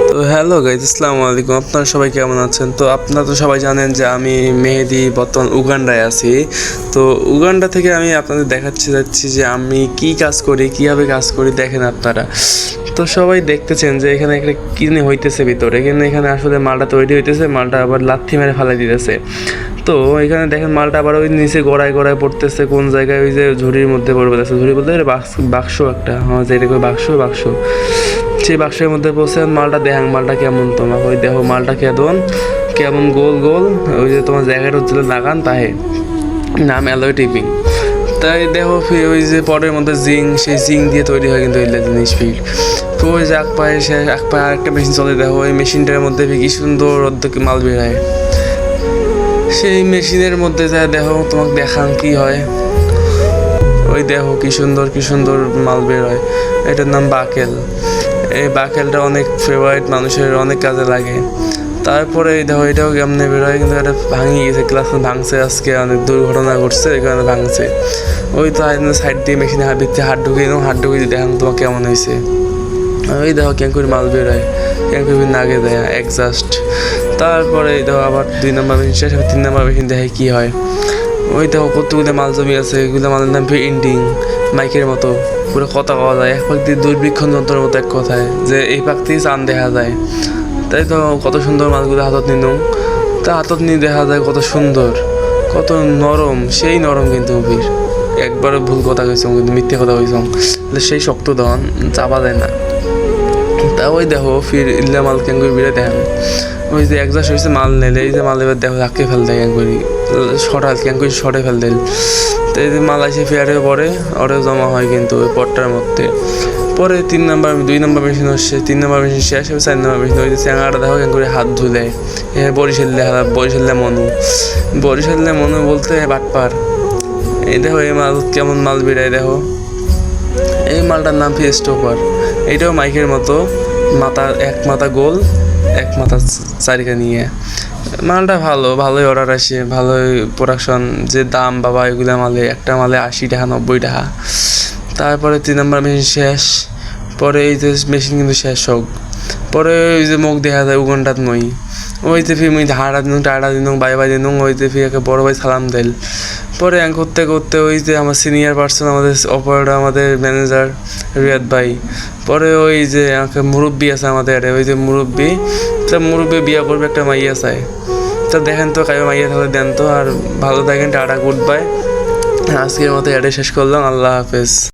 তো hello guys, আসসালামু আলাইকুম। আপনারা সবাই কেমন আছেন? তো আপনারা তো সবাই জানেন যে আমি মেহেদি বর্তমান উগান্ডায় আছি। তো উগান্ডা থেকে আমি আপনাদের যাচ্ছি যে আমি কি কাজ করি, কীভাবে কাজ করি দেখেন আপনারা। তো সবাই দেখতেছেন যে এখানে একটা কী নিয়ে হইতেছে ভিতরে, এখানে আসলে মালটা তৈরি হইতেছে, মালটা আবার লাথি মেরে ফেলাই দিতেছে। তো এখানে দেখেন মালটা আবার ওই নিচে গড়ায় পড়তেছে, কোন জায়গায় ওই যে ঝুড়ির মধ্যে পড়বে, ঝুড়ি বলতে বাক্স একটা, হ্যাঁ যে এটা বাক্স সেই বাক্সের মধ্যে পড়ছে মালটা। দেখাং মালটা কেমন, তোমার ওই দেখো মালটা কেমন গোল গোল, ওই যে তোমার জায়গাটা হচ্ছে লাগান তাহে নাম অ্যালয় টিপিং। তাই দেখো ওই যে পরের মধ্যে সেই জিং দিয়ে তৈরি হয় কিন্তু ওইগুলো জিনিস ফির। তো ওই যে এক পায়ে আরেকটা মেশিন চলে, দেখো ওই মেশিনটার মধ্যে কি সুন্দর অর্ধেক মাল বেরোয়। সেই মেশিনের মধ্যে যা দেখো তোমাকে দেখান কি হয়, ওই দেখো কি সুন্দর মাল বের হয়। এটার নাম বাকেল। এই বাকেলটা অনেক ফেভারিট, মানুষের অনেক কাজে লাগে। তারপরে এই দেখো এটাও কেমনে বেরোয়, কিন্তু এটা ভাঙিয়ে গেছে, ক্লাস ভাঙছে, আজকে অনেক দুর্ঘটনা ঘটছে, এই কারণে ভাঙছে। ওই তো সাইড দিয়ে মেশিনে ভিতরে হাত ঢুকিয়ে দেখান তোমার কেমন হয়েছে। ওই দেখো ক্যাঙ্কুরি মাল বেরোয়, ক্যাঙ্কুরি নাগে দেয় একজাস্ট। তারপরে এই দেখো আবার 2 নম্বর মেশিন শেষ, 3 নম্বর মেশিন দেখে কি হয়। ওই দেখো কতগুলো মাল জমি আছে, এগুলো মালের নাম পেন্টিং, মাইকের মতো পুরো কথা কওয়া যায়, এক পাক দিয়ে দুর্বৃক্ষণ যন্ত্রের মতো এক কথায়, যে এই পাক থেকে চান দেখা যায়। তাই তো কত সুন্দর মালগুলো হাতত নিলাম, তা হাতত নিয়ে দেখা যায় কত সুন্দর, কত নরম, সেই নরম কিন্তু ভিড়। একবারে ভুল কথা কইছম, কিন্তু মিথ্যে কথা কইছম, সেই শক্ত ধন চাপা যায় না। তা ওই দেখো ফির ইল্লা মাল ক্যাঙ্গুরি বিড়ে দেখেন, ওই যে একজাস্ট হয়েছে মাল নেলে, এই যে মাল এবার দেখো আঁকে ফেল দেয় ক্যাঙ্গুরি, ক্যাঙ্গুরি শর্টে ফেল দেয়। তো এই যে মাল আসে ফেয়ারে পরে ওরেও জমা হয় কিন্তু ওই পটটার মধ্যে। পরে 2 নম্বর মেশিন হচ্ছে, 3 নম্বর মেশিন শেষ হবে, 4 নম্বর মেশিন, ওই যে চ্যাঙাটা দেখো ক্যাঙ্গুরি হাত ধুলে। বরিশালে মনু বলতে বাটপার। এই দেখো এই মাল কেমন মাল বেড়ায় দেখো, এই মালটার নাম স্টোপার। এইটাও মাইকের মতো, এক মাথা গোল, এক মাথা চারিকা নিয়ে। মালটা ভালোই অর্ডার আসে, ভালোই প্রোডাকশন। যে দাম বাবা এগুলো একটা মালে 80 টাকা 90 টাকা। তারপরে 3 নম্বর মেশিন শেষ, পরে এই যে মেশিন কিন্তু শেষ হোক, পরে ওই যে মুখ দেখা যায় উগন্ডাত মই, ওই যে ফির মুই হাঁটা দিন টাটা দিন বাই দিন, ওই যে ফির একে বড় ভাই সালাম দেল। পরে করতে ওই যে আমার সিনিয়র পার্সন, আমাদের অপারেটর, আমাদের ম্যানেজার রিয়াদ ভাই। পরে ওই যে আমাকে মুরব্বী আছে আমাদের, ওই যে মুরব্বী বিয়া করবে, একটা মাইয়া চায়। তা দেখেন তো কাইবা মাইয়া থাকলে দেন তো। আর ভালো থাকেন, টাটা, গুড বাই। আজকের মতো এটা শেষ করলাম, আল্লাহ হাফেজ।